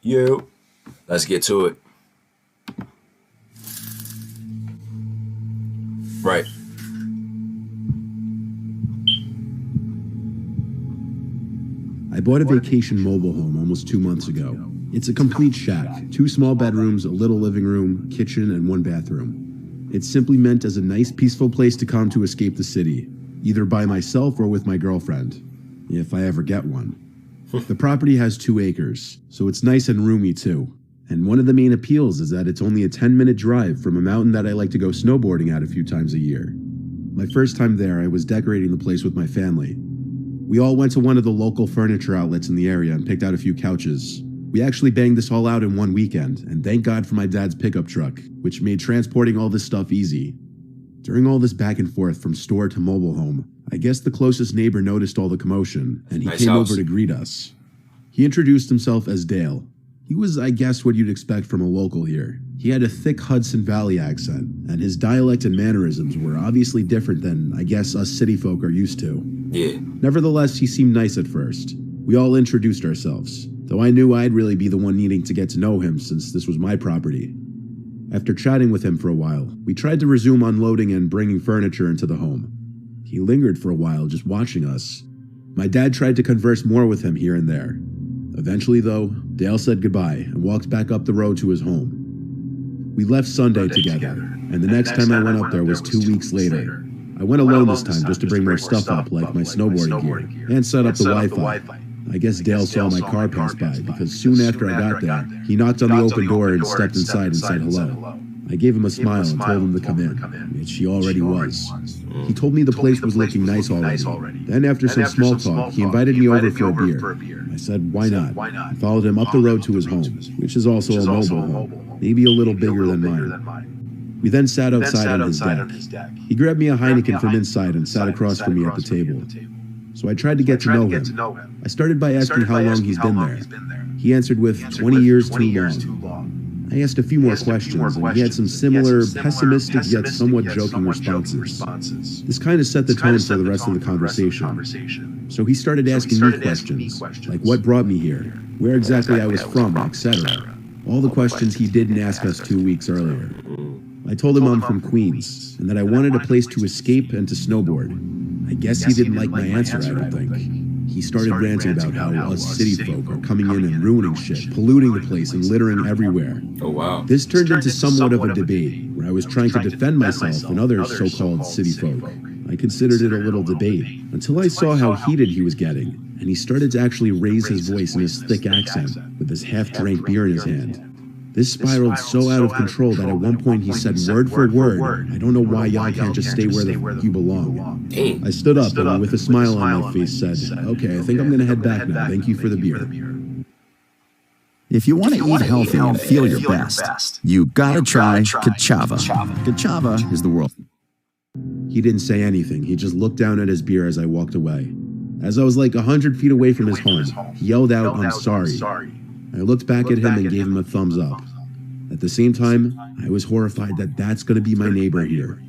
You. Let's get to it. Right. I bought a vacation mobile home almost 2 months ago. It's a complete shack, 2 small bedrooms, a little living room, kitchen, and 1 bathroom. It's simply meant as a nice, peaceful place to come to escape the city, either by myself or with my girlfriend, if I ever get one. The property has 2 acres, so it's nice and roomy too. And one of the main appeals is that it's only a 10-minute drive from a mountain that I like to go snowboarding at a few times a year. My first time there, I was decorating the place with my family. We all went to one of the local furniture outlets in the area and picked out a few couches. We actually banged this all out in one weekend, and thank God for my dad's pickup truck, which made transporting all this stuff easy. During all this back and forth from store to mobile home, I guess the closest neighbor noticed all the commotion, and he came over to greet us. He introduced himself as Dale. He was, I guess, what you'd expect from a local here. He had a thick Hudson Valley accent, and his dialect and mannerisms were obviously different than, I guess, us city folk are used to. Yeah. Nevertheless, he seemed nice at first. We all introduced ourselves, though I knew I'd really be the one needing to get to know him since this was my property. After chatting with him for a while, we tried to resume unloading and bringing furniture into the home. He lingered for a while, just watching us. My dad tried to converse more with him here and there. Eventually, though, Dale said goodbye and walked back up the road to his home. We left Sunday together, and the next time I went up there was 2 weeks later. I went alone this time just to bring more stuff up, like my snowboarding gear, and set up the Wi-Fi. I guess Dale saw my car pass by, because soon after I got there, he knocked on the open door and stepped inside and said hello. I gave him a smile and told him to come in, which he already was. He told me the place was looking nice already. Then after some small talk, he invited me over for a beer. I said, why not? I followed him up the road to his home, which is also a mobile home, maybe a little bigger than mine. We then sat outside on his deck. He grabbed me a Heineken from inside and sat across from me at the table. So I tried to get to know him. I started by asking how long he's been there. He answered with 20 years too long. I asked a few more questions, and he had some similar, pessimistic yet somewhat joking responses. This kind of set the tone for the rest of the conversation. So he started asking me questions, like what brought me here, where exactly I was from, etc. All the questions he didn't ask us 2 weeks earlier. I told him I'm from Queens, and that I wanted a place to escape and to snowboard. I guess he didn't like my answer, I don't think. He started ranting about how us city folk are coming in and ruining shit, polluting the place and littering everywhere. Oh, wow. This turned into somewhat of a debate, where I was trying to defend myself and other so-called city folk. I considered it a little debate, until I saw how heated he was getting, and he started to actually raise his voice in his thick accent, with his half-drank beer in his hand. This spiraled so out of control that at one point he said word for word, I don't know why y'all can't just stay where the f*** you belong. Damn. I stood up and with a smile on my face said, okay, I think I'm gonna head back now, thank you for the beer. If you want to eat healthy and feel your best, you gotta try Ka'Chava. Ka'Chava is the world. He didn't say anything, he just looked down at his beer as I walked away. As I was like 100 feet away from his home, he yelled out, I'm sorry. I looked back at him and gave him a thumbs up. At the same time, I was horrified that that's going to be my neighbor here.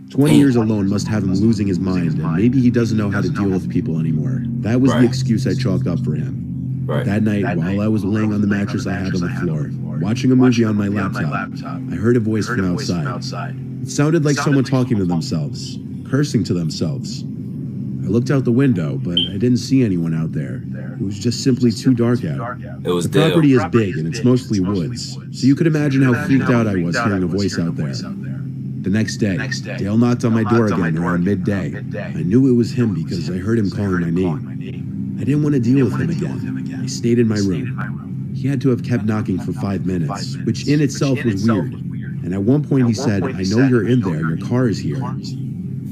20 years alone must have him losing his mind, and maybe he doesn't know how to deal with people anymore. That was the excuse I chalked up for him. That night, while I was laying on the mattress I had on the floor, watching a movie on my laptop, I heard a voice from outside. It sounded like someone talking to themselves, cursing to themselves. I looked out the window, but I didn't see anyone out there. It was just simply too dark out. It was The property is big and it's mostly woods, so you could imagine how freaked out I was hearing a voice out there. The next day, Dale knocked on my door again around midday. I knew it was him because I heard him calling my name. I didn't want to deal with him again. I stayed in my room. He had to have kept knocking for 5 minutes, which in itself was weird. And at one point he said, I know you're in there, your car is here.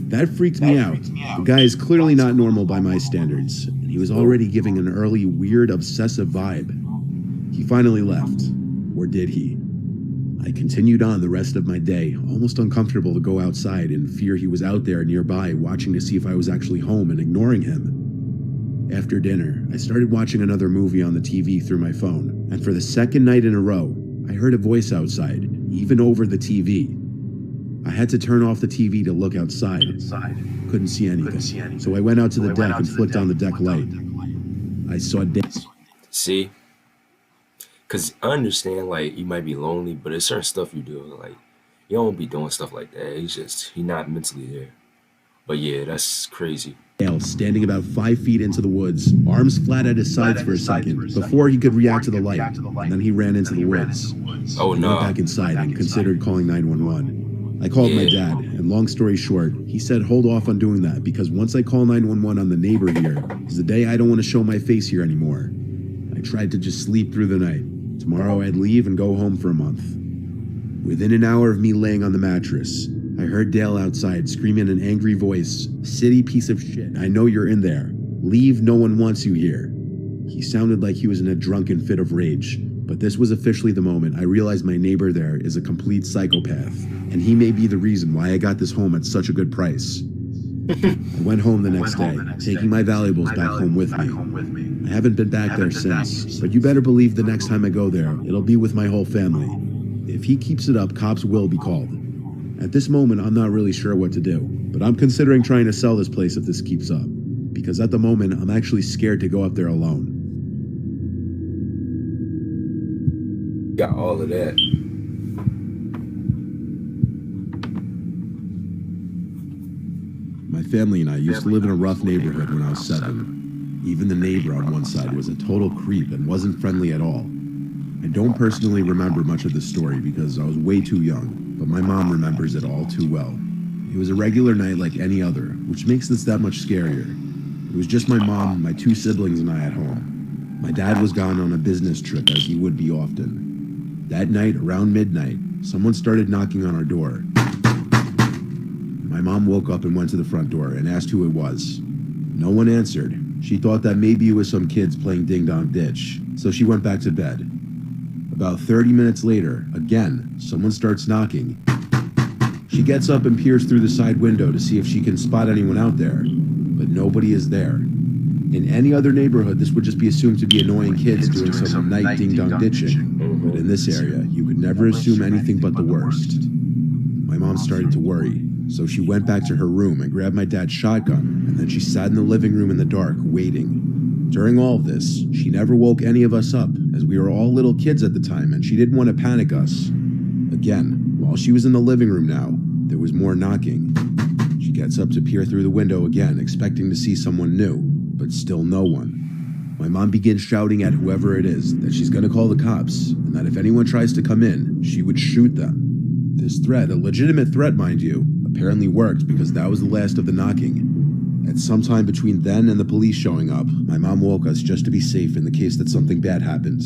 That freaked me out. The guy is clearly not normal by my standards, and he was already giving an early, weird, obsessive vibe. He finally left. Or did he? I continued on the rest of my day, almost uncomfortable to go outside in fear he was out there nearby watching to see if I was actually home and ignoring him. After dinner, I started watching another movie on the TV through my phone, and for the second night in a row, I heard a voice outside, even over the TV. I had to turn off the TV to look outside. Couldn't see anything. So I went out to the deck and flicked on the deck light. I saw Dale. See? Cause I understand like you might be lonely, but there's certain stuff you do. Like you don't be doing stuff like that. He not mentally there. But yeah, that's crazy. Dale standing about 5 feet into the woods, arms flat at his sides for a second, before he could react to the light, and then he ran into the woods. Oh He no. went back inside and considered calling 911. I called my dad, and long story short, he said hold off on doing that because once I call 911 on the neighbor here is the day I don't want to show my face here anymore. I tried to just sleep through the night. Tomorrow I'd leave and go home for a month. Within an hour of me laying on the mattress, I heard Dale outside screaming in an angry voice, "City piece of shit, I know you're in there. Leave, no one wants you here." He sounded like he was in a drunken fit of rage, but this was officially the moment I realized my neighbor there is a complete psychopath, and he may be the reason why I got this home at such a good price. I went home the next day, taking my valuables back home with me. I haven't been back there since, but you better believe the next time I go there, it'll be with my whole family. If he keeps it up, cops will be called. At this moment, I'm not really sure what to do, but I'm considering trying to sell this place if this keeps up, because at the moment, I'm actually scared to go up there alone. Got all of that. My family and I used to live in a rough neighborhood when I was 7. Even the neighbor on one side was a total creep and wasn't friendly at all. I don't personally remember much of the story because I was way too young, but my mom remembers it all too well. It was a regular night like any other, which makes this that much scarier. It was just my mom, my 2 siblings, and I at home. My dad was gone on a business trip as he would be often. That night, around midnight, someone started knocking on our door. My mom woke up and went to the front door and asked who it was. No one answered. She thought that maybe it was some kids playing Ding Dong Ditch, so she went back to bed. About 30 minutes later, again, someone starts knocking. She gets up and peers through the side window to see if she can spot anyone out there, but nobody is there. In any other neighborhood, this would just be assumed to be annoying kids doing some night ding-dong ditching, but in this area, you could never assume anything but the worst. My mom started to worry, so she went back to her room and grabbed my dad's shotgun, and then she sat in the living room in the dark, waiting. During all of this, she never woke any of us up, as we were all little kids at the time and she didn't want to panic us. Again, while she was in the living room now, there was more knocking. She gets up to peer through the window again, expecting to see someone new, but still no one. My mom begins shouting at whoever it is that she's going to call the cops, and that if anyone tries to come in, she would shoot them. This threat, a legitimate threat mind you, apparently worked because that was the last of the knocking. At some time between then and the police showing up, my mom woke us just to be safe in the case that something bad happened.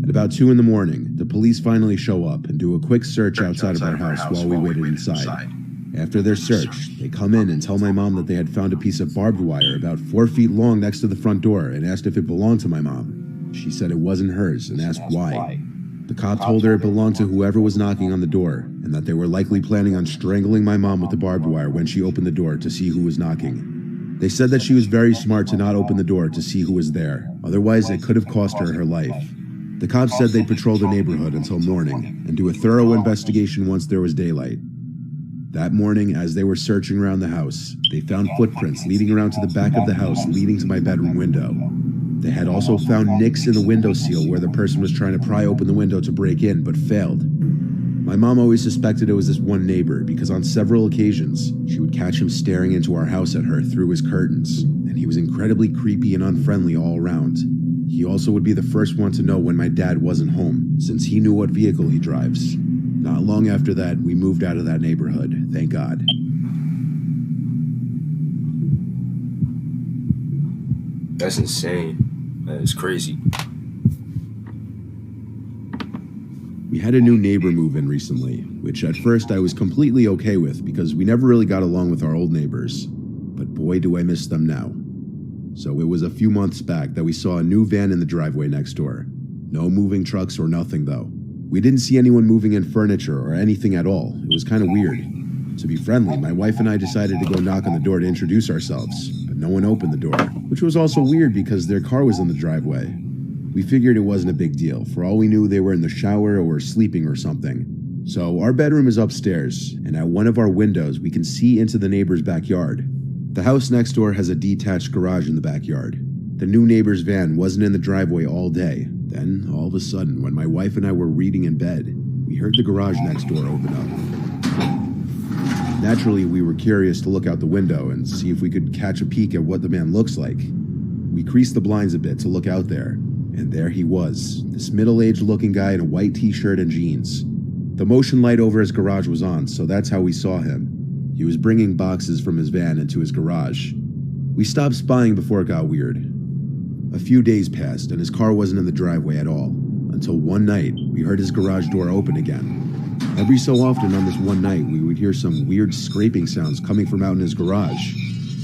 At about 2 in the morning, the police finally show up and do a quick search outside of our house while we waited inside. After their search, they come in and tell my mom that they had found a piece of barbed wire about 4 feet long next to the front door and asked if it belonged to my mom. She said it wasn't hers and asked why. The cop told her it belonged to whoever was knocking on the door and that they were likely planning on strangling my mom with the barbed wire when she opened the door to see who was knocking. They said that she was very smart to not open the door to see who was there, otherwise it could have cost her her life. The cops said they'd patrol the neighborhood until morning and do a thorough investigation once there was daylight. That morning, as they were searching around the house, they found footprints leading around to the back of the house leading to my bedroom window. They had also found nicks in the windowsill where the person was trying to pry open the window to break in, but failed. My mom always suspected it was this one neighbor because on several occasions, she would catch him staring into our house at her through his curtains, and he was incredibly creepy and unfriendly all around. He also would be the first one to know when my dad wasn't home, since he knew what vehicle he drives. Not long after that, we moved out of that neighborhood, thank God. That's insane. That is crazy. We had a new neighbor move in recently, which at first I was completely okay with because we never really got along with our old neighbors. But boy, do I miss them now. So it was a few months back that we saw a new van in the driveway next door. No moving trucks or nothing though. We didn't see anyone moving in furniture or anything at all. It was kind of weird. To be friendly, my wife and I decided to go knock on the door to introduce ourselves, but no one opened the door, which was also weird because their car was in the driveway. We figured it wasn't a big deal. For all we knew, they were in the shower or were sleeping or something. So our bedroom is upstairs, and at one of our windows, we can see into the neighbor's backyard. The house next door has a detached garage in the backyard. The new neighbor's van wasn't in the driveway all day. Then, all all of a sudden, when my wife and I were reading in bed, we heard the garage next door open up. Naturally, we were curious to look out the window and see if we could catch a peek at what the man looks like. We creased the blinds a bit to look out there, and there he was, this middle-aged looking guy in a white t-shirt and jeans. The motion light over his garage was on, so that's how we saw him. He was bringing boxes from his van into his garage. We stopped spying before it got weird. A few days passed, and his car wasn't in the driveway at all, until one night, we heard his garage door open again. Every so often on this one night, we would hear some weird scraping sounds coming from out in his garage,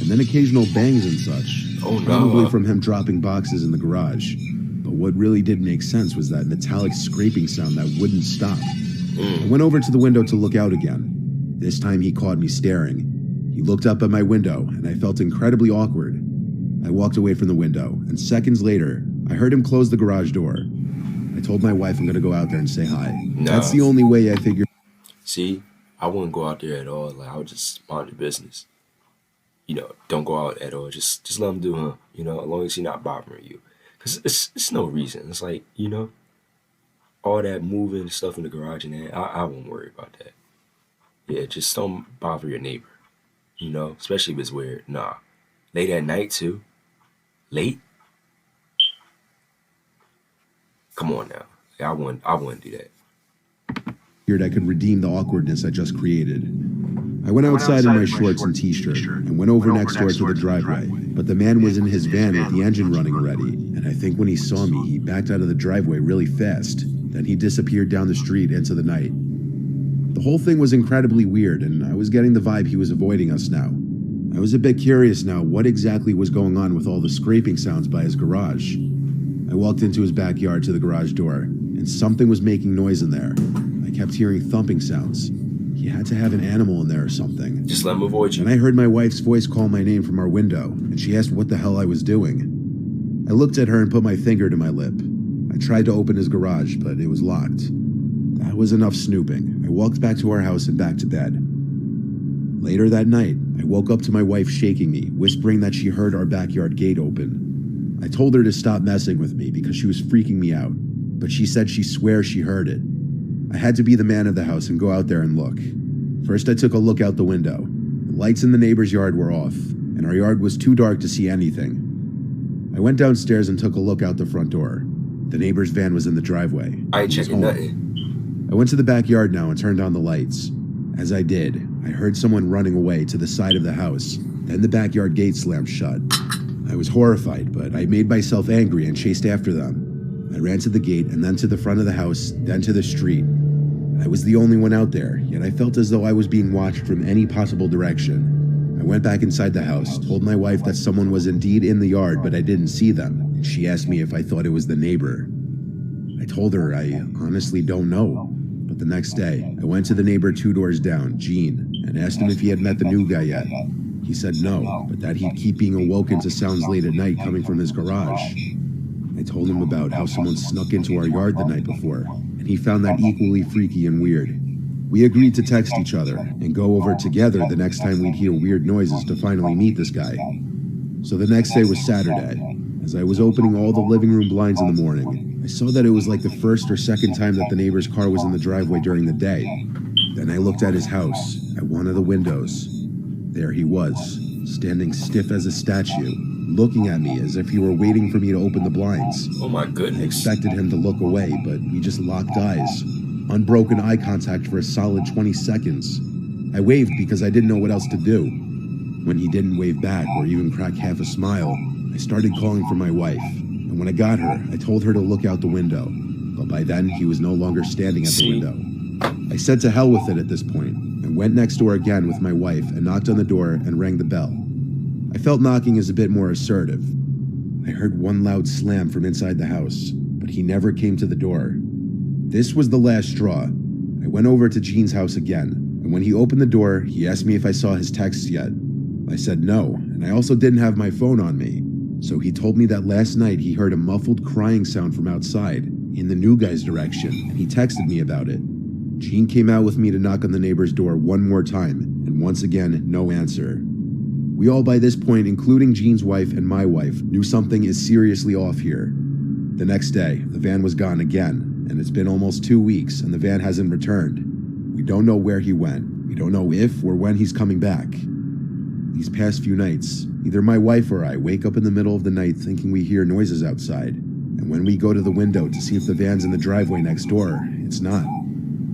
and then occasional bangs and such, probably from him dropping boxes in the garage. But what really did make sense was that metallic scraping sound that wouldn't stop. I went over to the window to look out again. This time he caught me staring. He looked up at my window, and I felt incredibly awkward. I walked away from the window, and seconds later, I heard him close the garage door. I told my wife I'm going to go out there and say hi. No. That's the only way I figured. See, I wouldn't go out there at all. Like, I would just mind your business. You know, don't go out at all. Just let him do him. You know, as long as he's not bothering you. Because it's no reason. It's like, you know, all that moving stuff in the garage and that, I won't worry about that. Yeah, just don't bother your neighbor. You know, especially if it's weird. Nah. Late at night, too. Late? Come on now. I wouldn't do that. I could redeem the awkwardness I just created. I went outside in my shorts and t-shirt and went over next door to the driveway, but the man was in his van with the engine running already, and I think when he saw me, he backed out of the driveway really fast. Then he disappeared down the street into the night. The whole thing was incredibly weird, and I was getting the vibe he was avoiding us now. I was a bit curious now what exactly was going on with all the scraping sounds by his garage. I walked into his backyard to the garage door, and something was making noise in there. I kept hearing thumping sounds. He had to have an animal in there or something. Just let him avoid you. And I heard my wife's voice call my name from our window, and she asked what the hell I was doing. I looked at her and put my finger to my lip. I tried to open his garage, but it was locked. That was enough snooping. I walked back to our house and back to bed. Later that night, I woke up to my wife shaking me, whispering that she heard our backyard gate open. I told her to stop messing with me because she was freaking me out, but she said she swears she heard it. I had to be the man of the house and go out there and look. First, I took a look out the window. The lights in the neighbor's yard were off, and our yard was too dark to see anything. I went downstairs and took a look out the front door. The neighbor's van was in the driveway. I ain't checking nothing. I went to the backyard now and turned on the lights. As I did, I heard someone running away to the side of the house. Then the backyard gate slammed shut. I was horrified, but I made myself angry and chased after them. I ran to the gate and then to the front of the house, then to the street. I was the only one out there, yet I felt as though I was being watched from any possible direction. I went back inside the house, told my wife that someone was indeed in the yard, but I didn't see them. She asked me if I thought it was the neighbor. I told her I honestly don't know. But the next day, I went to the neighbor 2 doors down, Gene, and asked him if he had met the new guy yet. He said no, but that he'd keep being awoken to sounds late at night coming from his garage. I told him about how someone snuck into our yard the night before, and he found that equally freaky and weird. We agreed to text each other and go over together the next time we'd hear weird noises to finally meet this guy. So the next day was Saturday. As I was opening all the living room blinds in the morning, I saw that it was like the first or second time that the neighbor's car was in the driveway during the day. Then I looked at his house, at one of the windows. There he was, standing stiff as a statue, looking at me as if he were waiting for me to open the blinds. Oh my I goodness. expected him to look away, but we just locked eyes. Unbroken eye contact for a solid 20 seconds. I waved because I didn't know what else to do. When he didn't wave back or even crack half a smile, I started calling for my wife. And when I got her, I told her to look out the window. But by then, he was no longer standing at the window. I said to hell with it at this point, and went next door again with my wife and knocked on the door and rang the bell. I felt knocking is a bit more assertive. I heard one loud slam from inside the house, but he never came to the door. This was the last straw. I went over to Gene's house again, and when he opened the door, he asked me if I saw his texts yet. I said no, and I also didn't have my phone on me. So he told me that last night he heard a muffled crying sound from outside, in the new guy's direction, and he texted me about it. Gene came out with me to knock on the neighbor's door one more time, and once again, no answer. We all by this point, including Gene's wife and my wife, knew something is seriously off here. The next day, the van was gone again, and it's been almost 2 weeks, and the van hasn't returned. We don't know where he went. We don't know if or when he's coming back. These past few nights, either my wife or I wake up in the middle of the night thinking we hear noises outside, and when we go to the window to see if the van's in the driveway next door, it's not.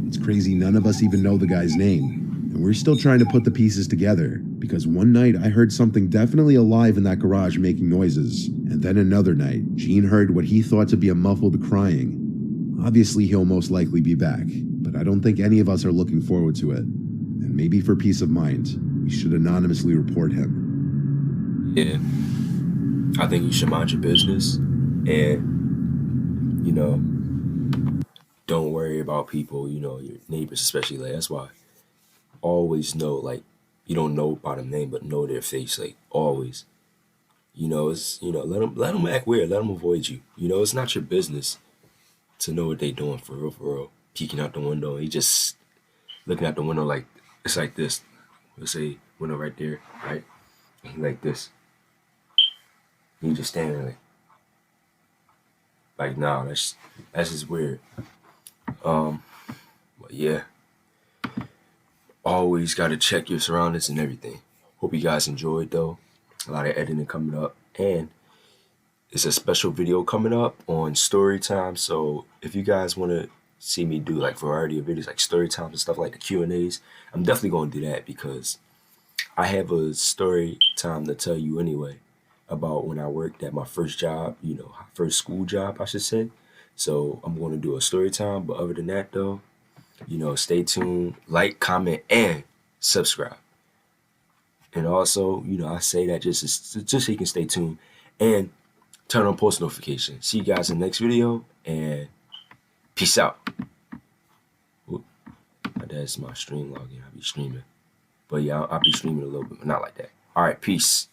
It's crazy none of us even know the guy's name, and we're still trying to put the pieces together, because one night I heard something definitely alive in that garage making noises, and then another night, Gene heard what he thought to be a muffled crying. Obviously he'll most likely be back, but I don't think any of us are looking forward to it, and maybe for peace of mind, we should anonymously report him. Yeah. I think you should mind your business and, don't worry about people, your neighbors especially. Like, that's why always know, like, you don't know about their name, but know their face, like, always. It's, let them act weird, let them avoid you. It's not your business to know what they doing for real. Peeking out the window, he just looking out the window like, it's like this. Let's say window right there, right? And he like this. He just standing there like, nah, that's just weird. But yeah, always got to check your surroundings and everything. Hope you guys enjoyed though. A lot of editing coming up, and it's a special video coming up on story time. So if you guys want to see me do like variety of videos like story times and stuff like the Q&As, I'm definitely going to do that, because I have a story time to tell you anyway about when I worked at my first job, first school job, I should say. So I'm going to do a story time. But other than that, though, stay tuned, like, comment, and subscribe. And also, I say that just so you can stay tuned and turn on post notifications. See you guys in the next video, and peace out. Oop, that's my stream login. I'll be streaming. But yeah, I'll be streaming a little bit, but not like that. All right, peace.